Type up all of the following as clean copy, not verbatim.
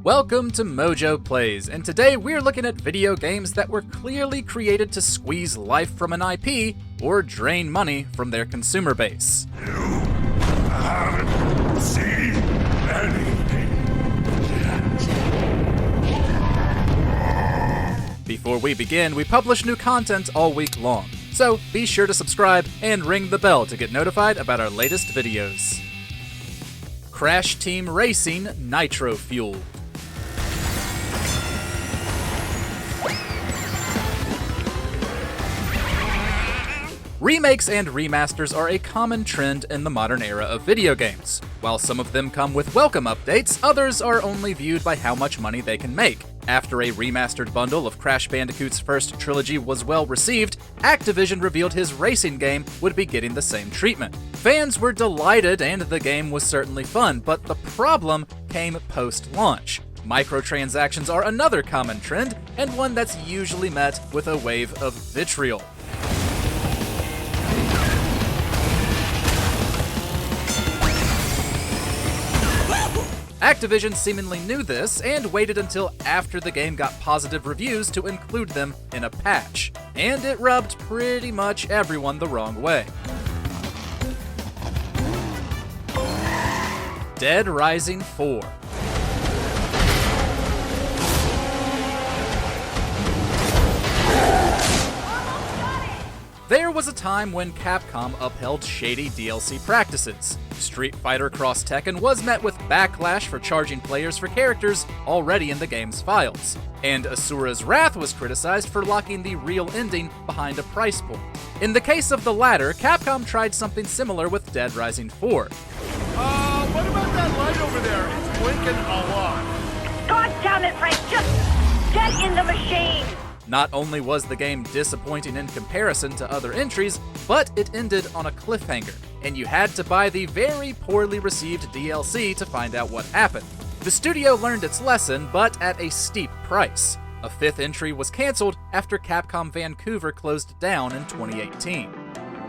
Welcome to Mojo Plays, and today we're looking at video games that were clearly created to squeeze life from an IP or drain money from their consumer base. You haven't seen anything yet. Before we begin, we publish new content all week long, so be sure to subscribe and ring the bell to get notified about our latest videos. Crash Team Racing Nitro Fuel. Remakes and remasters are a common trend in the modern era of video games. While some of them come with welcome updates, others are only viewed by how much money they can make. After a remastered bundle of Crash Bandicoot's first trilogy was well received, Activision revealed his racing game would be getting the same treatment. Fans were delighted and the game was certainly fun, but the problem came post-launch. Microtransactions are another common trend, and one that's usually met with a wave of vitriol. Activision seemingly knew this and waited until after the game got positive reviews to include them in a patch, and it rubbed pretty much everyone the wrong way. Dead Rising 4. There was a time when Capcom upheld shady DLC practices. Street Fighter Cross Tekken was met with backlash for charging players for characters already in the game's files, and Asura's Wrath was criticized for locking the real ending behind a price point. In the case of the latter, Capcom tried something similar with Dead Rising 4. What about that light over there? It's blinking a lot. God damn it, Frank, just get in the machine! Not only was the game disappointing in comparison to other entries, but it ended on a cliffhanger, and you had to buy the very poorly received DLC to find out what happened. The studio learned its lesson, but at a steep price. A fifth entry was canceled after Capcom Vancouver closed down in 2018.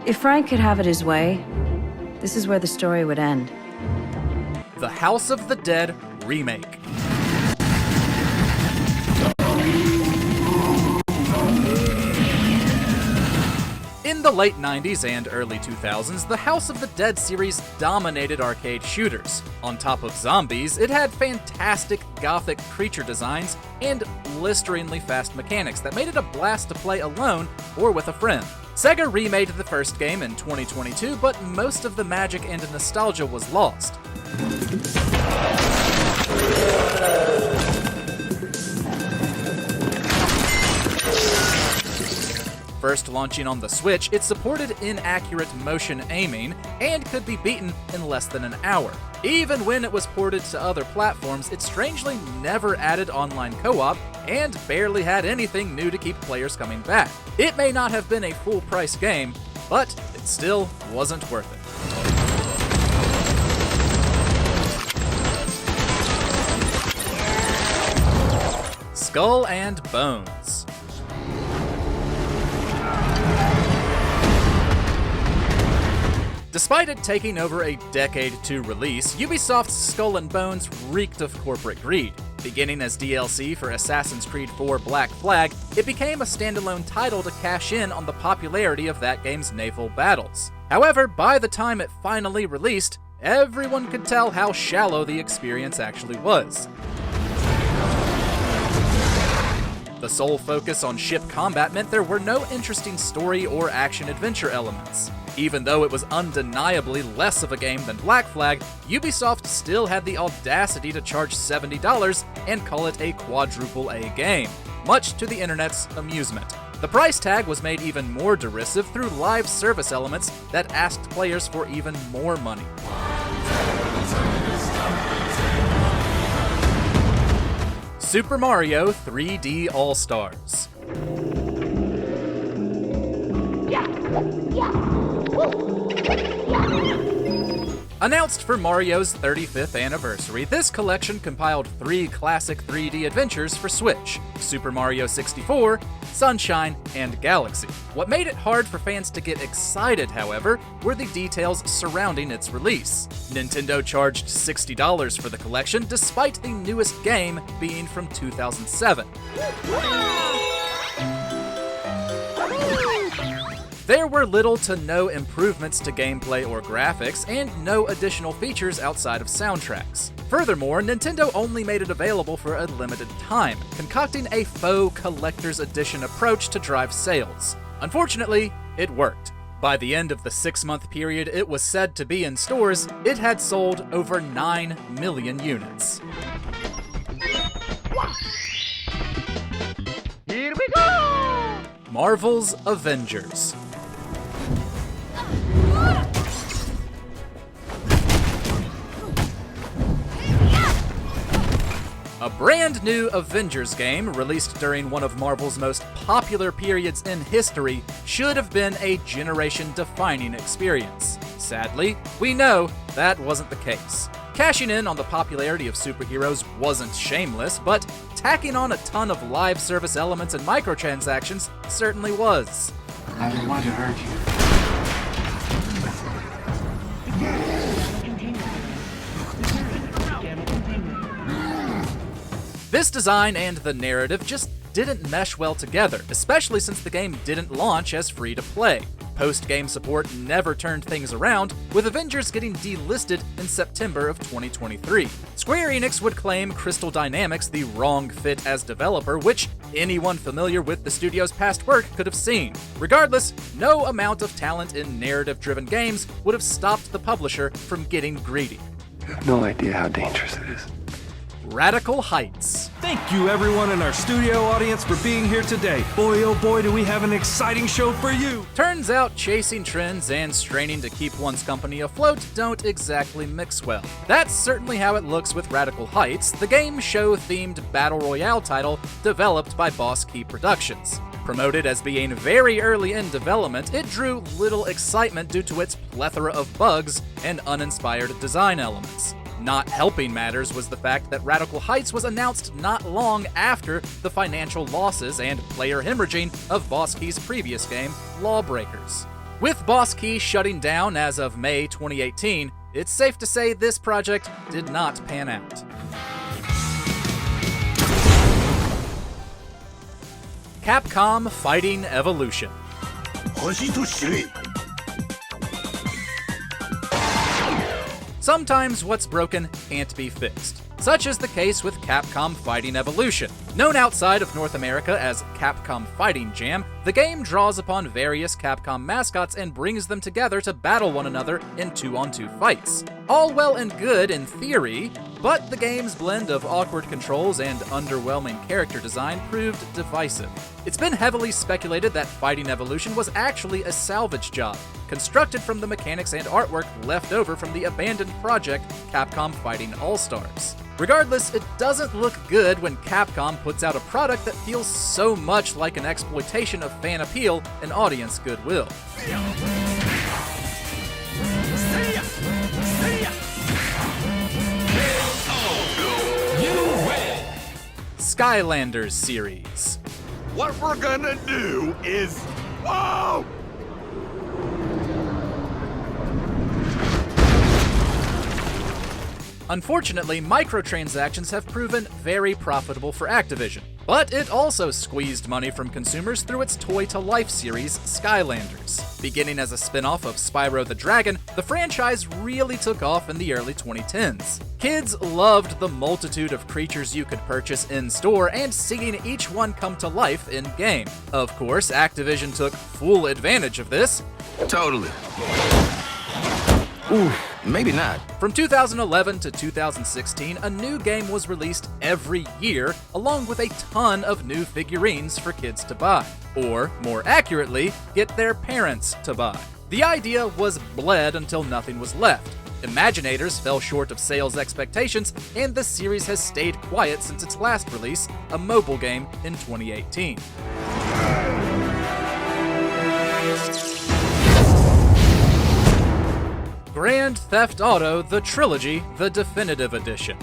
If Frank could have it his way, this is where the story would end. The House of the Dead Remake. In the late 90s and early 2000s, the House of the Dead series dominated arcade shooters. On top of zombies, it had fantastic gothic creature designs and blisteringly fast mechanics that made it a blast to play alone or with a friend. Sega remade the first game in 2022, but most of the magic and nostalgia was lost. First launching on the Switch, it supported inaccurate motion aiming and could be beaten in less than an hour. Even when it was ported to other platforms, it strangely never added online co-op and barely had anything new to keep players coming back. It may not have been a full-price game, but it still wasn't worth it. Skull and Bones. Despite it taking over a decade to release, Ubisoft's Skull and Bones reeked of corporate greed. Beginning as DLC for Assassin's Creed 4 Black Flag, it became a standalone title to cash in on the popularity of that game's naval battles. However, by the time it finally released, everyone could tell how shallow the experience actually was. The sole focus on ship combat meant there were no interesting story or action-adventure elements. Even though it was undeniably less of a game than Black Flag, Ubisoft still had the audacity to charge $70 and call it a quadruple A game, much to the internet's amusement. The price tag was made even more derisive through live service elements that asked players for even more money. Super Mario 3D All-Stars. Announced for Mario's 35th anniversary, this collection compiled 3 classic 3D adventures for Switch: Super Mario 64, Sunshine, and Galaxy. What made it hard for fans to get excited, however, were the details surrounding its release. Nintendo charged $60 for the collection, despite the newest game being from 2007. There were little to no improvements to gameplay or graphics, and no additional features outside of soundtracks. Furthermore, Nintendo only made it available for a limited time, concocting a faux collector's edition approach to drive sales. Unfortunately, it worked. By the end of the 6-month period it was said to be in stores, it had sold over 9 million units. Here we go! Marvel's Avengers. A brand new Avengers game, released during one of Marvel's most popular periods in history, should have been a generation-defining experience. Sadly, we know that wasn't the case. Cashing in on the popularity of superheroes wasn't shameless, but tacking on a ton of live service elements and microtransactions certainly was. I didn't want to hurt you. This design and the narrative just didn't mesh well together, especially since the game didn't launch as free-to-play. Post-game support never turned things around, with Avengers getting delisted in September of 2023. Square Enix would claim Crystal Dynamics the wrong fit as developer, which anyone familiar with the studio's past work could have seen. Regardless, no amount of talent in narrative-driven games would have stopped the publisher from getting greedy. You have no idea how dangerous it is. Radical Heights. Thank you everyone in our studio audience for being here today. Boy oh boy do we have an exciting show for you! Turns out chasing trends and straining to keep one's company afloat don't exactly mix well. That's certainly how it looks with Radical Heights, the game show-themed battle royale title developed by Boss Key Productions. Promoted as being very early in development, it drew little excitement due to its plethora of bugs and uninspired design elements. Not helping matters was the fact that Radical Heights was announced not long after the financial losses and player hemorrhaging of Boss Key's previous game, Lawbreakers. With Boss Key shutting down as of May 2018, it's safe to say this project did not pan out. Capcom Fighting Evolution. Sometimes what's broken can't be fixed. Such is the case with Capcom Fighting Evolution. Known outside of North America as Capcom Fighting Jam, the game draws upon various Capcom mascots and brings them together to battle one another in 2-on-2 fights. All well and good in theory, but the game's blend of awkward controls and underwhelming character design proved divisive. It's been heavily speculated that Fighting Evolution was actually a salvage job, constructed from the mechanics and artwork left over from the abandoned project Capcom Fighting All-Stars. Regardless, it doesn't look good when Capcom puts out a product that feels so much like an exploitation of fan appeal and audience goodwill. Skylanders Series. What we're gonna do is... Whoa! Unfortunately, microtransactions have proven very profitable for Activision, but it also squeezed money from consumers through its toy-to-life series, Skylanders. Beginning as a spin-off of Spyro the Dragon, the franchise really took off in the early 2010s. Kids loved the multitude of creatures you could purchase in-store and seeing each one come to life in-game. Of course, Activision took full advantage of this. Totally. Ooh, maybe not. From 2011 to 2016, a new game was released every year, along with a ton of new figurines for kids to buy. Or, more accurately, get their parents to buy. The idea was bled until nothing was left. Imaginators fell short of sales expectations, and the series has stayed quiet since its last release, a mobile game in 2018. Grand Grand Theft Auto: The Trilogy, the Definitive Edition.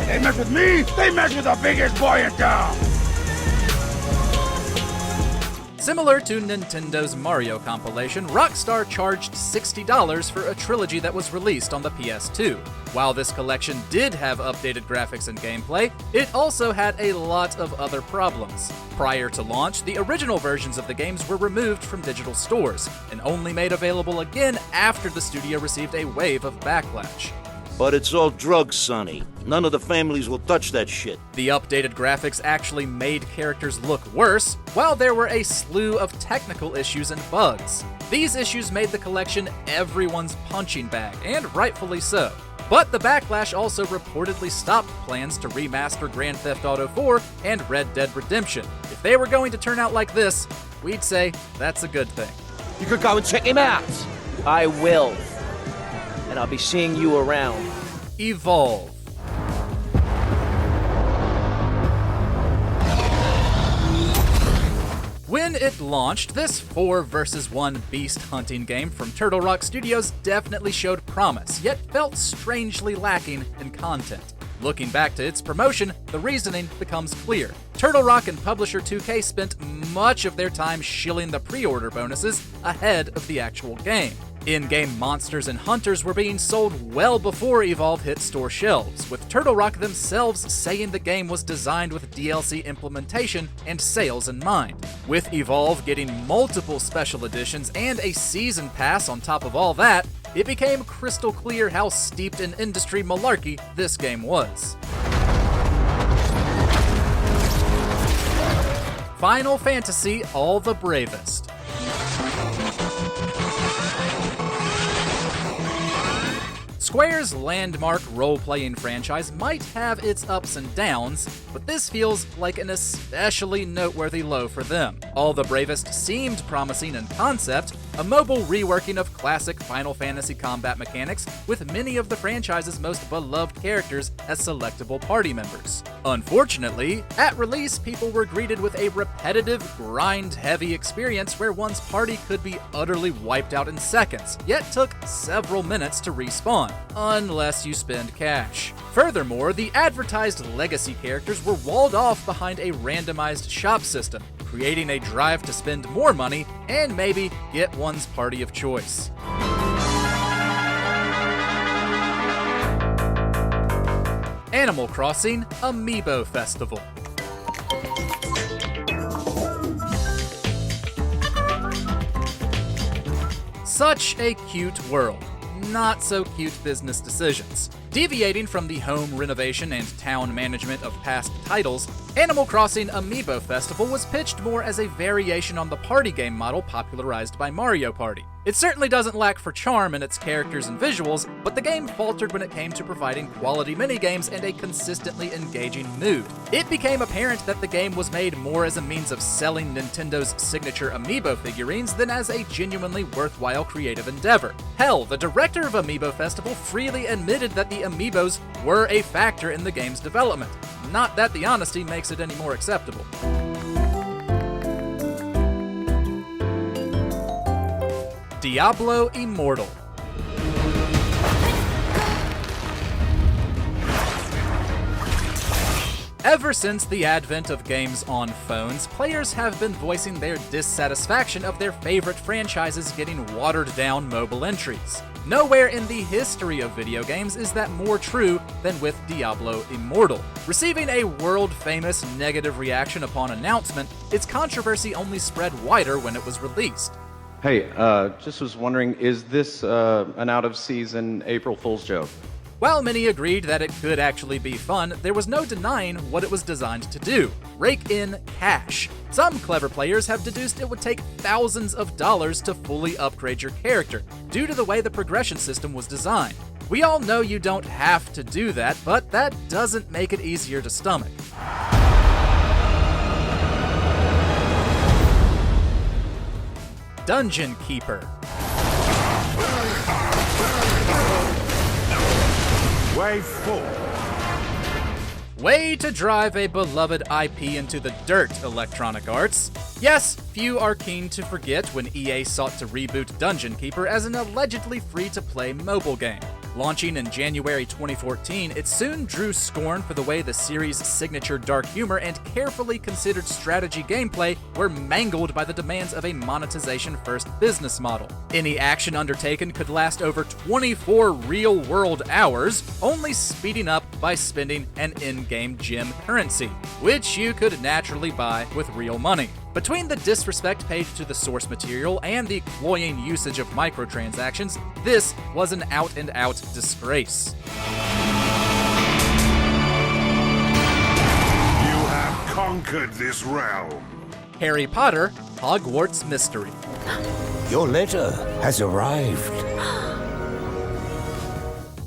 They mess with me, they mess with the biggest boy in town! Similar to Nintendo's Mario compilation, Rockstar charged $60 for a trilogy that was released on the PS2. While this collection did have updated graphics and gameplay, it also had a lot of other problems. Prior to launch, the original versions of the games were removed from digital stores, and only made available again after the studio received a wave of backlash. But it's all drugs, Sonny. None of the families will touch that shit. The updated graphics actually made characters look worse, while there were a slew of technical issues and bugs. These issues made the collection everyone's punching bag, and rightfully so. But the backlash also reportedly stopped plans to remaster Grand Theft Auto 4 and Red Dead Redemption. If they were going to turn out like this, we'd say that's a good thing. You could go and check him out. I will. And I'll be seeing you around. Evolve. When it launched, this 4 vs. 1 beast hunting game from Turtle Rock Studios definitely showed promise, yet felt strangely lacking in content. Looking back to its promotion, the reasoning becomes clear. Turtle Rock and publisher 2K spent much of their time shilling the pre-order bonuses ahead of the actual game. In-game monsters and hunters were being sold well before Evolve hit store shelves, with Turtle Rock themselves saying the game was designed with DLC implementation and sales in mind. With Evolve getting multiple special editions and a season pass on top of all that, it became crystal clear how steeped in industry malarkey this game was. Final Fantasy All the Bravest. Square's landmark role-playing franchise might have its ups and downs, but this feels like an especially noteworthy low for them. All the Bravest seemed promising in concept, a mobile reworking of classic Final Fantasy combat mechanics with many of the franchise's most beloved characters as selectable party members. Unfortunately, at release, people were greeted with a repetitive, grind-heavy experience where one's party could be utterly wiped out in seconds, yet took several minutes to respawn, unless you spend cash. Furthermore, the advertised legacy characters were walled off behind a randomized shop system, creating a drive to spend more money and maybe get one's party of choice. Animal Crossing Amiibo Festival. Such a cute world. Not so cute business decisions. Deviating from the home renovation and town management of past titles, Animal Crossing Amiibo Festival was pitched more as a variation on the party game model popularized by Mario Party. It certainly doesn't lack for charm in its characters and visuals, but the game faltered when it came to providing quality minigames and a consistently engaging mood. It became apparent that the game was made more as a means of selling Nintendo's signature Amiibo figurines than as a genuinely worthwhile creative endeavor. Hell, the director of Amiibo Festival freely admitted that the Amiibos were a factor in the game's development. Not that the honesty makes it any more acceptable. Diablo Immortal. Ever since the advent of games on phones, players have been voicing their dissatisfaction of their favorite franchises getting watered-down mobile entries. Nowhere in the history of video games is that more true than with Diablo Immortal. Receiving a world-famous negative reaction upon announcement, its controversy only spread wider when it was released. Hey, just was wondering, is this an out-of-season April Fool's joke? While many agreed that it could actually be fun, there was no denying what it was designed to do: rake in cash. Some clever players have deduced it would take thousands of dollars to fully upgrade your character, due to the way the progression system was designed. We all know you don't have to do that, but that doesn't make it easier to stomach. Dungeon Keeper. Wave 4. Way to drive a beloved IP into the dirt, Electronic Arts. Yes, few are keen to forget when EA sought to reboot Dungeon Keeper as an allegedly free-to-play mobile game. Launching in January 2014, it soon drew scorn for the way the series' signature dark humor and carefully considered strategy gameplay were mangled by the demands of a monetization-first business model. Any action undertaken could last over 24 real-world hours, only speeding up by spending an in-game gem currency, which you could naturally buy with real money. Between the disrespect paid to the source material and the cloying usage of microtransactions, this was an out-and-out disgrace. You have conquered this realm. Harry Potter, Hogwarts Mystery. Your letter has arrived.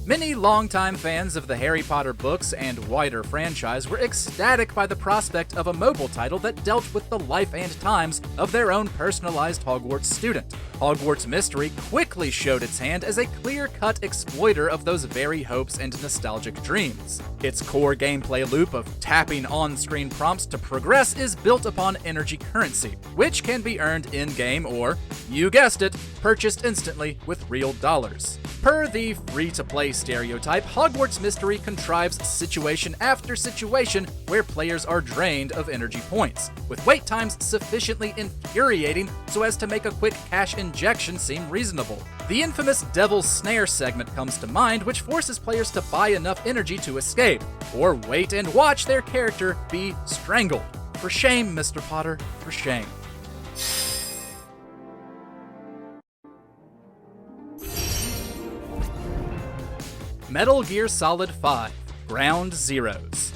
Many longtime fans of the Harry Potter books and wider franchise were ecstatic by the prospect of a mobile title that dealt with the life and times of their own personalized Hogwarts student. Hogwarts Mystery quickly showed its hand as a clear-cut exploiter of those very hopes and nostalgic dreams. Its core gameplay loop of tapping on-screen prompts to progress is built upon energy currency, which can be earned in-game or, you guessed it, purchased instantly with real dollars. Per the free-to-play stereotype, Hogwarts Mystery contrives situation after situation where players are drained of energy points, with wait times sufficiently infuriating so as to make a quick cash injection seem reasonable. The infamous Devil's Snare segment comes to mind, which forces players to buy enough energy to escape, or wait and watch their character be strangled. For shame, Mr. Potter, for shame. Metal Gear Solid 5: Ground Zeroes.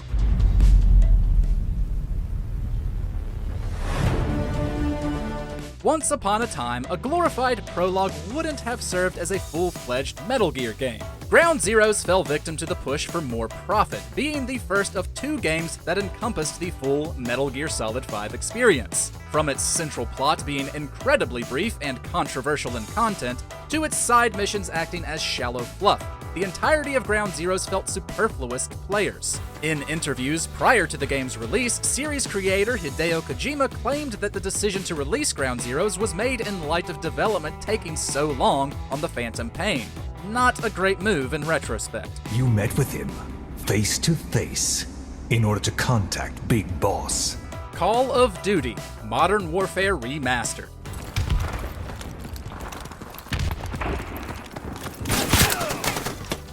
Once upon a time, a glorified prologue wouldn't have served as a full-fledged Metal Gear game. Ground Zeroes fell victim to the push for more profit, being the first of two games that encompassed the full Metal Gear Solid 5 experience. From its central plot being incredibly brief and controversial in content, to its side missions acting as shallow fluff, the entirety of Ground Zeroes felt superfluous to players. In interviews prior to the game's release, series creator Hideo Kojima claimed that the decision to release Ground Zeroes was made in light of development taking so long on the Phantom Pain. Not a great move in retrospect. You met with him, face to face, in order to contact Big Boss. Call of Duty: Modern Warfare Remastered.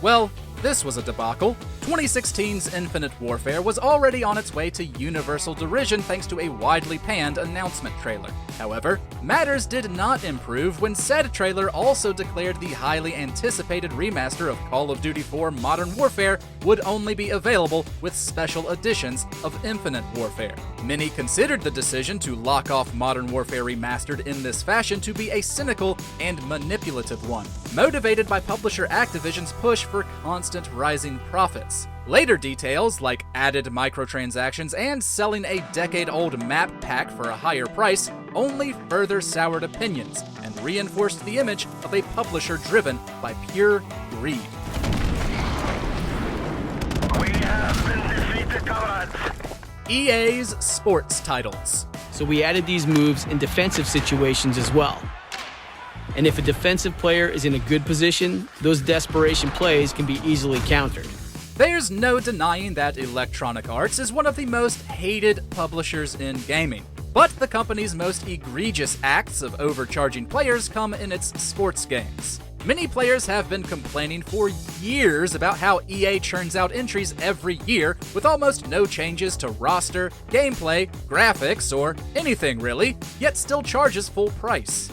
Well, this was a debacle. 2016's Infinite Warfare was already on its way to universal derision thanks to a widely panned announcement trailer. However, matters did not improve when said trailer also declared the highly anticipated remaster of Call of Duty 4 Modern Warfare would only be available with special editions of Infinite Warfare. Many considered the decision to lock off Modern Warfare Remastered in this fashion to be a cynical and manipulative one, motivated by publisher Activision's push for constant rising profits. Later details, like added microtransactions and selling a decade-old map pack for a higher price, only further soured opinions and reinforced the image of a publisher driven by pure greed. We have been defeated, comrades. EA's sports titles. So we added these moves in defensive situations as well. And if a defensive player is in a good position, those desperation plays can be easily countered. There's no denying that Electronic Arts is one of the most hated publishers in gaming. But the company's most egregious acts of overcharging players come in its sports games. Many players have been complaining for years about how EA churns out entries every year with almost no changes to roster, gameplay, graphics, or anything really, yet still charges full price.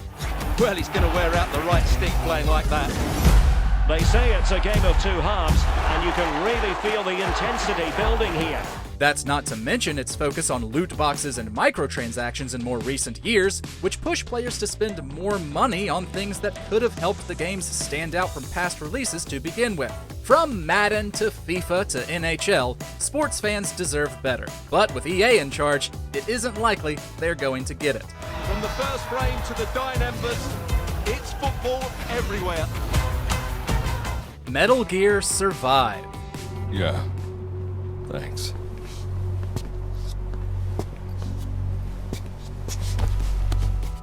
Well, he's going to wear out the right stick playing like that. They say it's a game of two halves, and you can really feel the intensity building here. That's not to mention its focus on loot boxes and microtransactions in more recent years, which push players to spend more money on things that could have helped the games stand out from past releases to begin with. From Madden to FIFA to NHL, sports fans deserve better. But with EA in charge, it isn't likely they're going to get it. From the first frame to the dying embers, it's football everywhere. Metal Gear Survive. Yeah, thanks.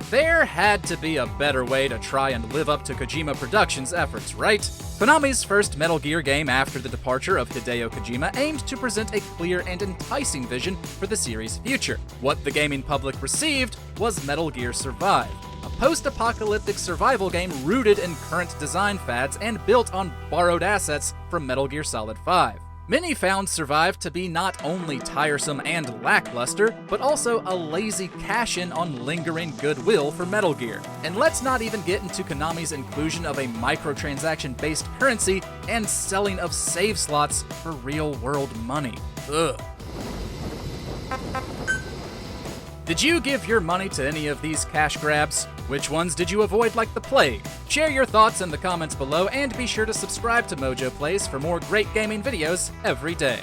There had to be a better way to try and live up to Kojima Productions' efforts, right? Konami's first Metal Gear game after the departure of Hideo Kojima aimed to present a clear and enticing vision for the series' future. What the gaming public received was Metal Gear Survive, a post-apocalyptic survival game rooted in current design fads and built on borrowed assets from Metal Gear Solid 5. Many found Survive to be not only tiresome and lackluster, but also a lazy cash-in on lingering goodwill for Metal Gear. And let's not even get into Konami's inclusion of a microtransaction-based currency and selling of save slots for real-world money. Ugh. Did you give your money to any of these cash grabs? Which ones did you avoid like the plague? Share your thoughts in the comments below and be sure to subscribe to Mojo Plays for more great gaming videos every day.